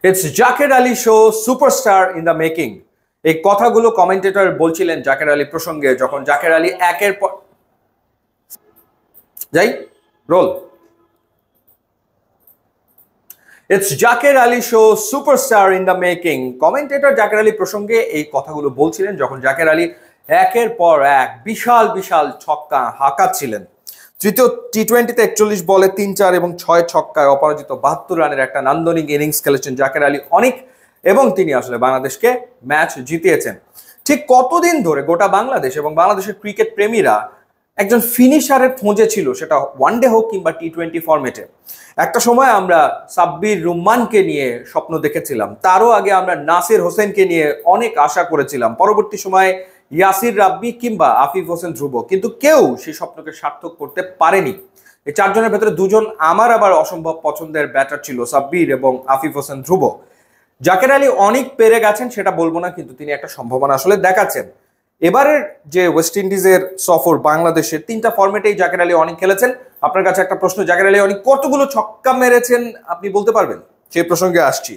It's Jaker Ali show superstar in the making. এই কথাগুলো commentator বলছিলেন জাকের আলী প্রসঙ্গে, যখন জাকের আলী একের পর যাই রোল it's Jaker Ali show superstar in the making. Commentator Jaker Ali প্রসঙ্গে এই কথাগুলো বলছিলেন যখন জাকের আলী একের পর এক বিশাল বিশাল ছক্কা হাঁকাচ্ছিলেন। তৃতীয় টি-20তে 41 বলে 3-4 এবং 6 ছক্কায় অপরাজিত 72 রানের একটা নান্দনিক ইনিংস খেলেছেন জাকের আলী অনেক, এবং তিনি আসলে বাংলাদেশকে ম্যাচ জিতিয়েছেন। ঠিক কতদিন ধরে গোটা বাংলাদেশ এবং বাংলাদেশের ক্রিকেট প্রেমীরা একজন ফিনিশারের খোঁজে ছিল, সেটা ওয়ানডে হোক কিংবা টি-20 ফরম্যাটে। একটা সময় আমরা সাব্বির রুম্মানকে নিয়ে স্বপ্ন দেখেছিলাম, তারও আগে আমরা নাসির হোসেনকে নিয়ে অনেক আশা করেছিলাম, পরবর্তী সময়ে ইয়াসির রাব্বি কিংবা আফিফ হোসেন ধ্রুব, কিন্তু কেউ সেই স্বপ্নকে সার্থক করতে পারেনি। এই চারজনের ভেতরে দুজন আমার আবার অসম্ভব পছন্দের ব্যাটার ছিল, সাব্বির এবং আফিফ হোসেন ধ্রুব। জাকের আলী অনেক পেরে গেছেন সেটা বলবো না, কিন্তু তিনি একটা সম্ভাবনা আসলে দেখাচ্ছেন। এবারের যে ওয়েস্ট ইন্ডিজের সফর বাংলাদেশের 3টা ফরম্যাটেই জাকের আলী অনেক খেলেছেন। আপনার কাছে একটা প্রশ্ন, জাকের আলী অনেক কতগুলো ছক্কা মেরেছেন আপনি বলতে পারবেন? সেই প্রসঙ্গে আসছি।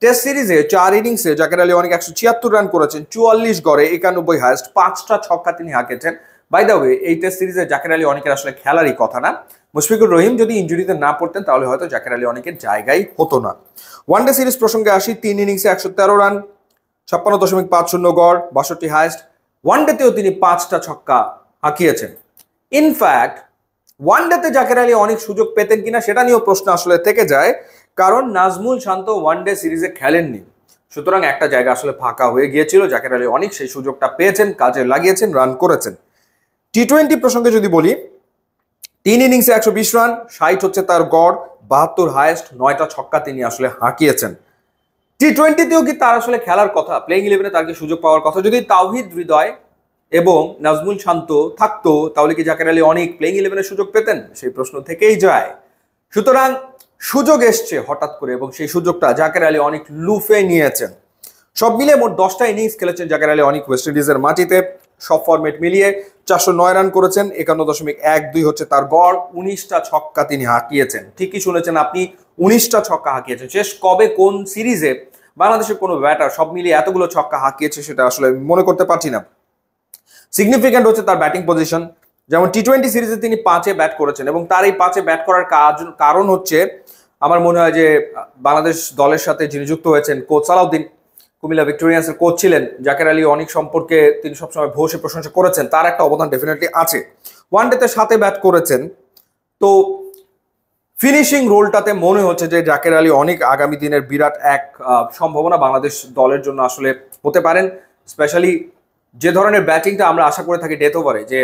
টেস্ট সিরিজে 4 ইনিংসে জাকের আলী অনেক 176 রান করেছেন, 44 গড়ে, 91 হায়েস্ট, 5টা ছক্কা তিনি হাঁকেছেন। বাই দ্য ওয়ে, এই টেস্ট সিরিজে জাকের আলী অনেকের আসলে খেলারই কথা না। মুশফিকুর রহিম যদি ইনজুরিতে না পড়তেন তাহলে হয়তো জাকের আলী অনেকের জায়গায় হতো না। ওয়ানডে সিরিজ প্রসঙ্গে আসি। 3 ইনিংসে 113 রান, 56.50 গড়, 62 হায়েস্ট। ওয়ানডেতেও তিনি 5টা ছক্কা হাঁকিয়েছেন। ইনফ্যাক্ট ওয়ানডেতে জাকের আলী অনেক সুযোগ পেতেন কিনা সেটা নিয়েও প্রশ্ন আসলে থেকে যায়, কারণ নাজমুল শান্ত ওয়ানডে সিরিজে খেলেননি, সুতরাং একটা জায়গা আসলে ফাঁকা হয়ে গিয়েছিল। জাকের আলী অনেক সেই সুযোগটা পেয়েছেন, কাজে লাগিয়েছেন, রান করেছেন। টি-20 প্রসঙ্গে যদি বলি, 3 ইনিংসে 120 রান, 60 হচ্ছে তার গড়, 72 হায়েস্ট, 9টা ছক্কা তিনি আসলে হাঁকিয়েছেন। টি-20তেও কি তার আসলে খেলার কথা, প্লেইং 11-এ তার কি সুযোগ পাওয়ার কথা? যদি তাওহিদ হৃদয় এবং নাজমুল শান্ত থাকতো তাহলে কি জাকের আলী অনেক প্লেইং 11-এ সুযোগ পেতেন? সেই প্রশ্ন থেকেই যায়। সুতরাং সুযোগ এসছে হঠাৎ করে, এবং সেই সুযোগটা জাকের আলী অনেক লুফে নিয়েছেন। সব মিলিয়ে মোট 10টা ইনিংস খেলেছেন জাকের আলী অনেক ওয়েস্ট ইন্ডিজের মাটিতে। সব ফরম্যাট মিলিয়ে 409 রান করেছেন, 51.12 হচ্ছে তার গড়, 19টা ছক্কা তিনি হাঁকিয়েছেন। ঠিকই শুনেছেন আপনি, 19টা ছক্কা হাঁকিয়েছেন। শেষ কবে কোন সিরিজে বাংলাদেশের কোনো ব্যাটার সব মিলিয়ে এতগুলো ছক্কা হাঁকিয়েছে সেটা আসলে মনে করতে পারছি না। সিগনিফিক্যান্ট হচ্ছে তার ব্যাটিং পজিশন। যেমন টি-20 সিরিজে তিনি 5-এ ব্যাট করেছেন, এবং তার এই 5-এ ব্যাট করার কারণ হচ্ছে, আমার মনে হয় যে বাংলাদেশ দলের সাথে যিনি যুক্ত হয়েছেন, কোচ সালাউদ্দিন, কুমিল্লা ভিক্টোরিয়ান্সের কোচ ছিলেন, জাকের আলী অনেক সম্পর্কে তিনি সবসময় ভূয়সী প্রশংসা করেছেন, তার একটা অবদান ডেফিনেটলি আছে। ওয়ানডেতে 7-এ ব্যাট করেছেন, তো ফিনিশিং রোলটাতে মনে হচ্ছে যে জাকের আলী অনেক আগামী দিনের বিরাট এক সম্ভাবনা বাংলাদেশ দলের জন্য আসলে হতে পারেন। স্পেশালি যে ধরনের ব্যাটিংটা আমরা আশা করে থাকি ডেথ ওভারে, যে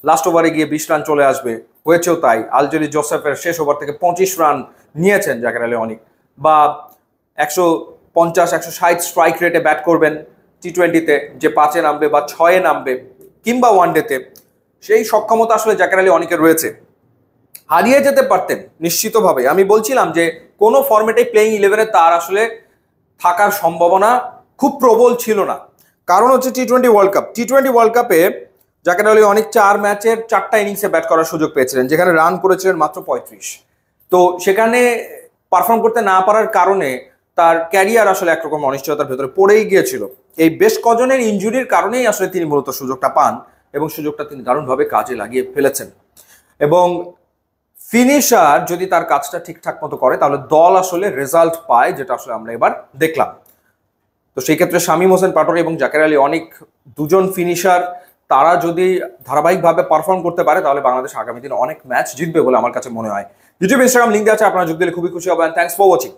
লাস্ট ওভারে গিয়ে 20 রান চলে আসবে, হয়েছেও তাই। আলজেরি জোসেফের শেষ ওভার থেকে 25 রান নিয়েছেন জাকের আলী অনেক, বা 150-160 স্ট্রাইক রেটে ব্যাট করবেন টি-20-তে, যে 5-এ নামবে বা 6-এ নামবে, কিংবা ওয়ানডেতে, সেই সক্ষমতা আসলে জাকের আলী অনেকের রয়েছে। হারিয়ে যেতে পারতেন নিশ্চিতভাবে। আমি বলছিলাম যে কোনো ফরম্যাটে প্লেইং 11-এ তার আসলে থাকার সম্ভাবনা খুব প্রবল ছিল না, কারণ হচ্ছে টি-20 ওয়ার্ল্ড কাপ। টি-20 ওয়ার্ল্ড কাপে জাকের আলী অনেক 4 ম্যাচের 4টা ইনিংসে ব্যাট করার সুযোগ পেয়েছিলেন, যেখানে রান করেছিলেন মাত্র 35। তো সেখানে পারফর্ম করতে না পারার কারণে তার ক্যারিয়ার আসলে একরকম অনিশ্চয়তার ভেতরে পড়েই গিয়েছিল। এই বেশ কজনের ইনজুরির কারণেই আসলে তিনি মূলত সুযোগটা পান, এবং সুযোগটা তিনি দারুণভাবে কাজে লাগিয়ে ফেলেছেন। এবং ফিনিশার যদি তার কাজটা ঠিকঠাক মতো করে তাহলে দল আসলে রেজাল্ট পায়, যেটা আসলে আমরা এবার দেখলাম। তো সেই ক্ষেত্রে শামীম হোসেন পাটোয়ারি এবং জাকের আলী অনেক, দুজন ফিনিশার, তারা যদি ধারাবাহিকভাবে পারফর্ম করতে পারে তাহলে বাংলাদেশ আগামী দিনে অনেক ম্যাচ জিতবে বলে আমার কাছে মনে হয়। ইউটিউব, ইনস্টাগ্রাম লিঙ্ক দেওয়া আছে, আপনারা যোগ দিলে খুবই খুশি হবেন। Thanks for watching.